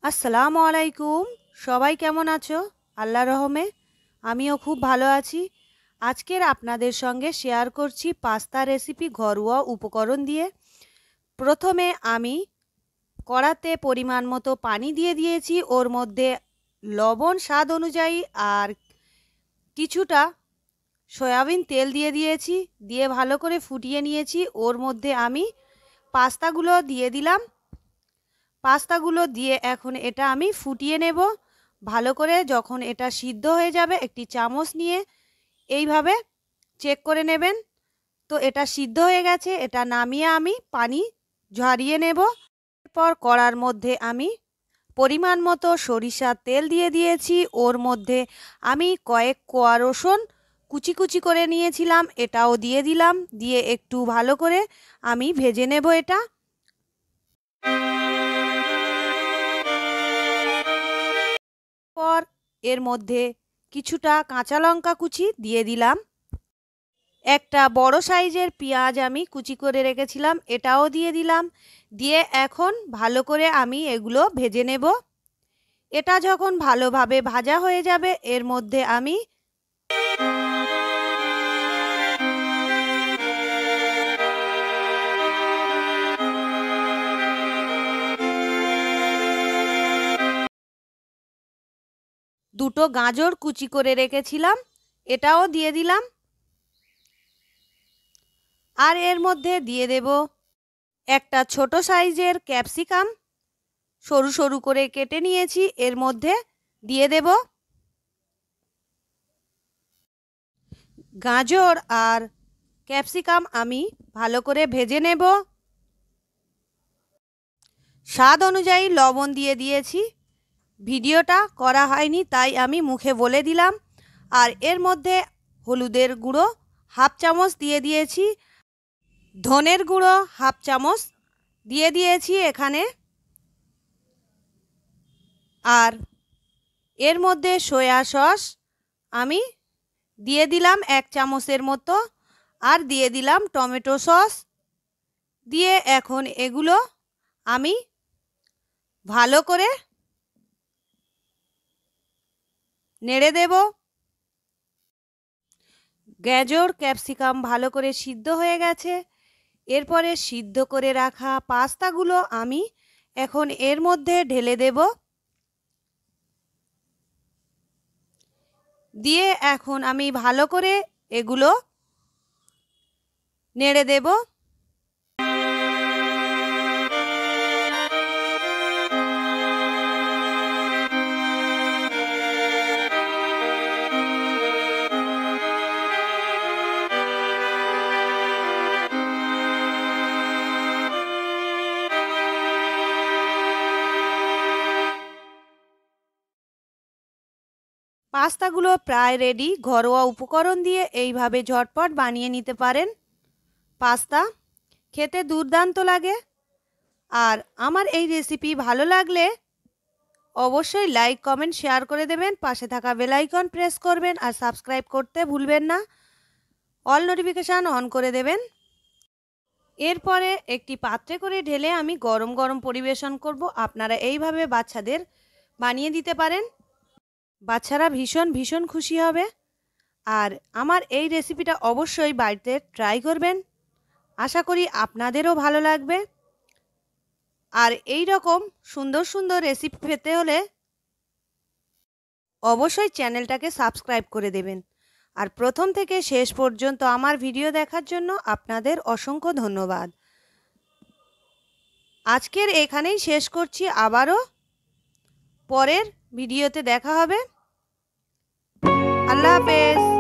আসসালামু আলাইকুম। সবাই কেমন আছো? আল্লাহর রহমে আমিও খুব ভালো আছি। আজকের আপনাদের সঙ্গে শেয়ার করছি পাস্তা রেসিপি ঘরোয়া উপকরণ দিয়ে। প্রথমে আমি কড়াতে পরিমাণ মতো পানি দিয়ে দিয়েছি, ওর মধ্যে লবণ স্বাদ অনুযায়ী আর কিছুটা সয়াবিন তেল দিয়ে দিয়েছি, দিয়ে ভালো করে ফুটিয়ে নিয়েছি। ওর মধ্যে আমি পাস্তাগুলো দিয়ে দিলাম। পাস্তাগুলো দিয়ে এখন এটা আমি ফুটিয়ে নেব ভালো করে। যখন এটা সিদ্ধ হয়ে যাবে একটি চামচ নিয়ে এইভাবে চেক করে নেবেন। তো এটা সিদ্ধ হয়ে গেছে, এটা নামিয়ে আমি পানি ঝরিয়ে নেব। এরপর কড়ার মধ্যে আমি পরিমাণ মতো সরিষার তেল দিয়ে দিয়েছি। ওর মধ্যে আমি কয়েক কোয়া রসুন কুচি কুচি করে নিয়েছিলাম, এটাও দিয়ে দিলাম। দিয়ে একটু ভালো করে আমি ভেজে নেব এটা। পর এর মধ্যে কিছুটা কাঁচা লঙ্কা কুচি দিয়ে দিলাম। একটা বড় সাইজের পেঁয়াজ আমি কুচি করে রেখেছিলাম, এটাও দিয়ে দিলাম। দিয়ে এখন ভালো করে আমি এগুলো ভেজে নেব। এটা যখন ভালোভাবে ভাজা হয়ে যাবে এর মধ্যে আমি দুটো গাজর কুচি করে রেখেছিলাম, এটাও দিয়ে দিলাম। আর এর মধ্যে দিয়ে দেব একটা ছোট সাইজের ক্যাপসিকাম সরু সরু করে কেটে নিয়েছি, এর মধ্যে দিয়ে দেব। গাজর আর ক্যাপসিকাম আমি ভালো করে ভেজে নেব। স্বাদ অনুযায়ী লবণ দিয়ে দিয়েছি, ভিডিওটা করা হয়নি তাই আমি মুখে বলে দিলাম। আর এর মধ্যে হলুদের গুঁড়ো হাফ চামচ দিয়ে দিয়েছি, ধনের গুঁড়ো হাফ চামচ দিয়ে দিয়েছি এখানে। আর এর মধ্যে সয়া সস আমি দিয়ে দিলাম 1 চামচের মতো, আর দিয়ে দিলাম টমেটো সস। দিয়ে এখন এগুলো আমি ভালো করে নেড়ে দেব। গাজর ক্যাপসিকাম ভালো করে সিদ্ধ হয়ে গেছে। এরপরে সিদ্ধ করে রাখা পাস্তাগুলো আমি এখন এর মধ্যে ঢেলে দেব। দিয়ে এখন আমি ভালো করে এগুলো নেড়ে দেব। পাস্তাগুলো প্রায় রেডি। ঘরোয়া উপকরণ দিয়ে এইভাবে ঝটপট বানিয়ে নিতে পারেন পাস্তা, খেতে দুর্দান্ত লাগে। আর আমার এই রেসিপি ভালো লাগলে অবশ্যই লাইক কমেন্ট শেয়ার করে দেবেন, পাশে থাকা বেল আইকন প্রেস করবেন, আর সাবস্ক্রাইব করতে ভুলবেন না। অল নোটিফিকেশান অন করে দেবেন। এরপরে একটি পাত্রে করে ঢেলে আমি গরম গরম পরিবেশন করব। আপনারা এইভাবে বাচ্চাদের বানিয়ে দিতে পারেন, বাচ্চারা ভীষণ ভীষণ খুশি হবে। আর আমার এই রেসিপিটা অবশ্যই বাড়িতে ট্রাই করবেন, আশা করি আপনাদেরও ভালো লাগবে। আর এই রকম সুন্দর সুন্দর রেসিপি পেতে হলে অবশ্যই চ্যানেলটাকে সাবস্ক্রাইব করে দেবেন। আর প্রথম থেকে শেষ পর্যন্ত আমার ভিডিও দেখার জন্য আপনাদের অসংখ্য ধন্যবাদ। আজকের এখানেই শেষ করছি, আবারও পরের ভিডিওতে দেখা হবে। আল্লাহ হাফেজ।